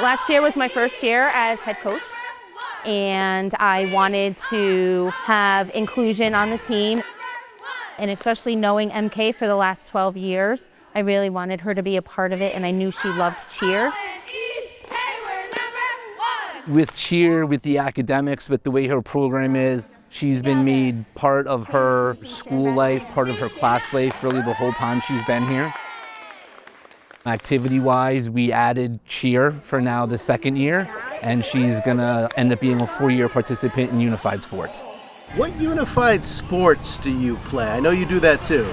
Last year was my first year as head coach, and I wanted to have inclusion on the team. And especially knowing MK for the last 12 years, I really wanted her to be a part of it, and I knew she loved cheer. With cheer, with the academics, with the way her program is, she's been made part of her school life, part of her class life, really the whole time she's been here. Activity-wise, we added cheer for now the second year, and she's gonna end up being a 4-year participant in unified sports. What unified sports do you play? I know you do that too.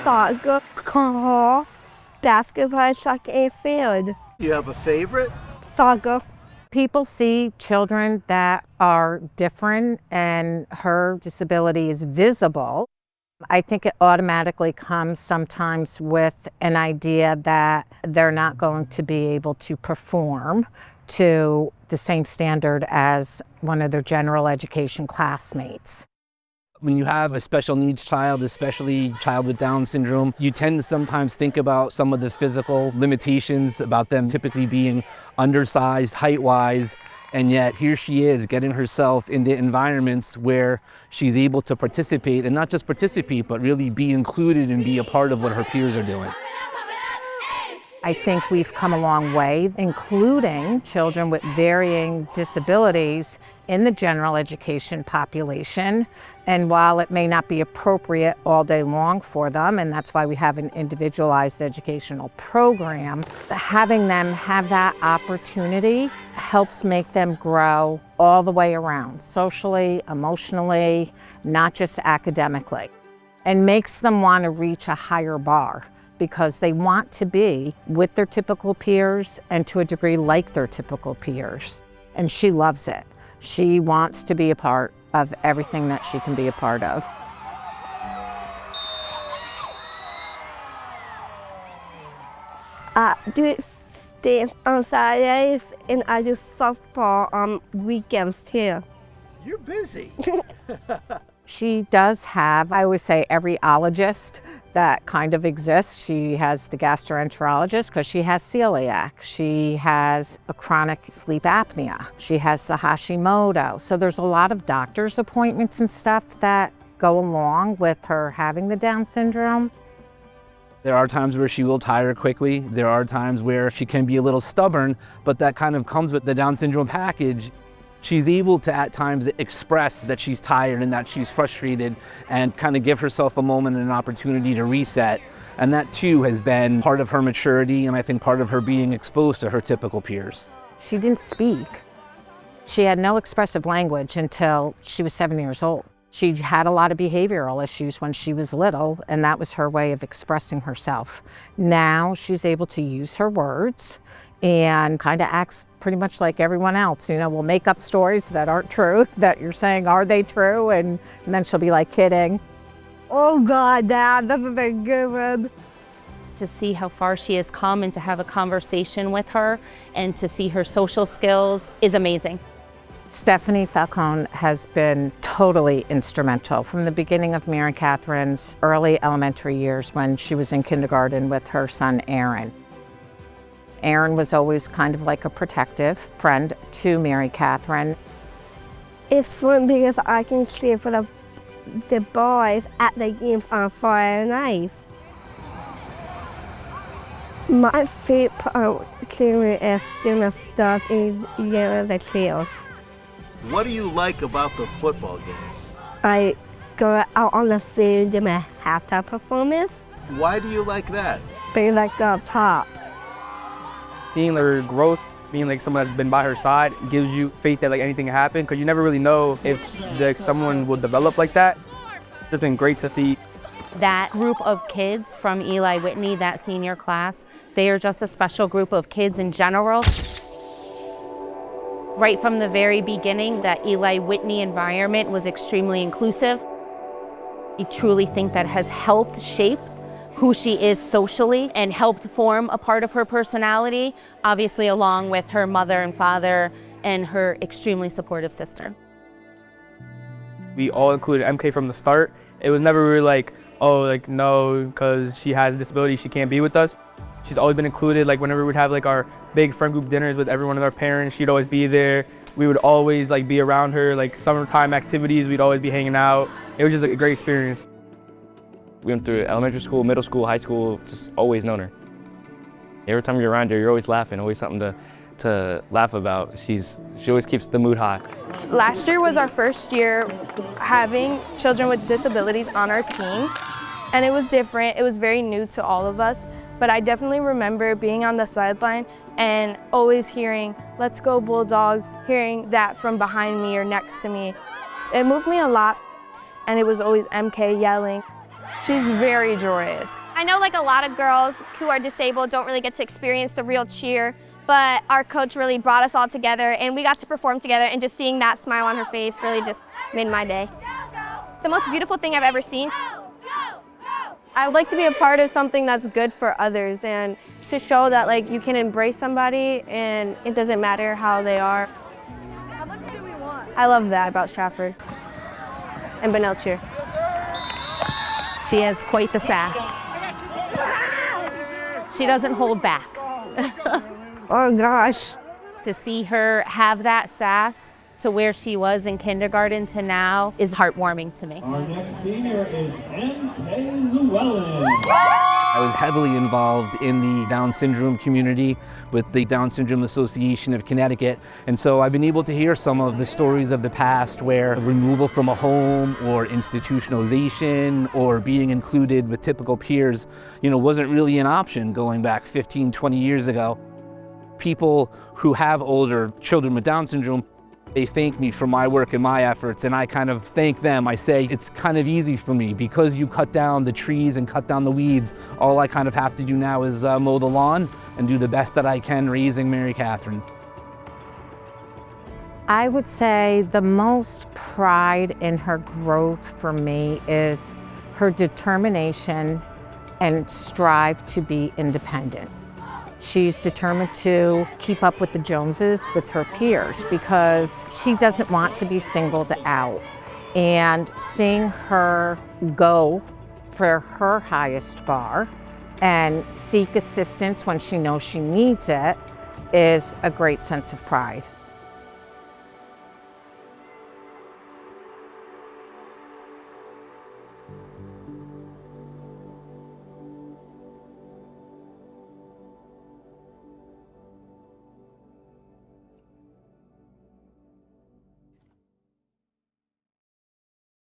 Soccer, cornhole, basketball, track and field. You have a favorite? Soccer. People see children that are different and her disability is visible. I think it automatically comes sometimes with an idea that they're not going to be able to perform to the same standard as one of their general education classmates. When you have a special needs child, especially a child with Down syndrome, you tend to sometimes think about some of the physical limitations, about them typically being undersized height-wise, and yet here she is getting herself into environments where she's able to participate, and not just participate, but really be included and be a part of what her peers are doing. I think we've come a long way, including children with varying disabilities in the general education population. And while it may not be appropriate all day long for them, and that's why we have an individualized educational program, having them have that opportunity helps make them grow all the way around, socially, emotionally, not just academically, and makes them want to reach a higher bar, because they want to be with their typical peers and to a degree like their typical peers. And she loves it. She wants to be a part of everything that she can be a part of. I do dance on Saturdays and I do softball on weekends too. You're busy. She does have, I always say, every ologist that kind of exists. She has the gastroenterologist because she has celiac. She has a chronic sleep apnea. She has the Hashimoto. So there's a lot of doctor's appointments and stuff that go along with her having the Down syndrome. There are times where she will tire quickly. There are times where she can be a little stubborn, but that kind of comes with the Down syndrome package. She's able to at times express that she's tired and that she's frustrated and kind of give herself a moment and an opportunity to reset. And that too has been part of her maturity, and I think part of her being exposed to her typical peers. She didn't speak. She had no expressive language until she was 7 years old. She had a lot of behavioral issues when she was little, and that was her way of expressing herself. Now she's able to use her words and kind of acts pretty much like everyone else. You know, we'll make up stories that aren't true, that you're saying, are they true? And then she'll be like kidding. Oh God, Dad, this is a good one. To see how far she has come and to have a conversation with her and to see her social skills is amazing. Stephanie Falcone has been totally instrumental from the beginning of Mary Kathryn's early elementary years when she was in kindergarten with her son, Aaron. Aaron was always kind of like a protective friend to Mary Kathryn. It's fun because I can cheer for the boys at the games on Friday nights. My favorite part cheering is doing the stuff in the trails. What do you like about the football games? I go out on the field and my halftime performance. Why do you like that? Be like up top. Seeing her growth, being like someone that's been by her side, gives you faith that like anything can happen, because you never really know if like someone will develop like that. It's been great to see. That group of kids from Eli Whitney, that senior class, they are just a special group of kids in general. Right from the very beginning, that Eli Whitney environment was extremely inclusive. I truly think that has helped shape who she is socially and helped form a part of her personality, obviously along with her mother and father and her extremely supportive sister. We all included MK from the start. It was never really like, oh, like no, because she has a disability, she can't be with us. She's always been included. Like whenever we'd have like our big friend group dinners with everyone of our parents, she'd always be there. We would always like be around her, like summertime activities, we'd always be hanging out. It was just a great experience. We went through elementary school, middle school, high school, just always known her. Every time you're around her, you're always laughing, always something to laugh about. She always keeps the mood high. Last year was our first year having children with disabilities on our team, and it was different. It was very new to all of us, but I definitely remember being on the sideline and always hearing, "Let's go Bulldogs," hearing that from behind me or next to me. It moved me a lot, and it was always MK yelling. She's very joyous. I know like a lot of girls who are disabled don't really get to experience the real cheer, but our coach really brought us all together and we got to perform together, and just seeing that smile on her face really just made my day. The most beautiful thing I've ever seen. I would like to be a part of something that's good for others and to show that like you can embrace somebody and it doesn't matter how they are. How much do we want? I love that about Stratford and Bunnell Cheer. She has quite the sass. She doesn't hold back. Oh gosh. To see her have that sass to where she was in kindergarten to now is heartwarming to me. Our next senior is Kathryn Llewelyn. I was heavily involved in the Down syndrome community with the Down Syndrome Association of Connecticut. And so I've been able to hear some of the stories of the past where removal from a home or institutionalization or being included with typical peers, wasn't really an option going back 15, 20 years ago. People who have older children with Down syndrome, they thank me for my work and my efforts, and I kind of thank them. I say, it's kind of easy for me because you cut down the trees and cut down the weeds. All I kind of have to do now is mow the lawn and do the best that I can raising Mary Kathryn. I would say the most pride in her growth for me is her determination and strive to be independent. She's determined to keep up with the Joneses with her peers because she doesn't want to be singled out. And seeing her go for her highest bar and seek assistance when she knows she needs it is a great sense of pride.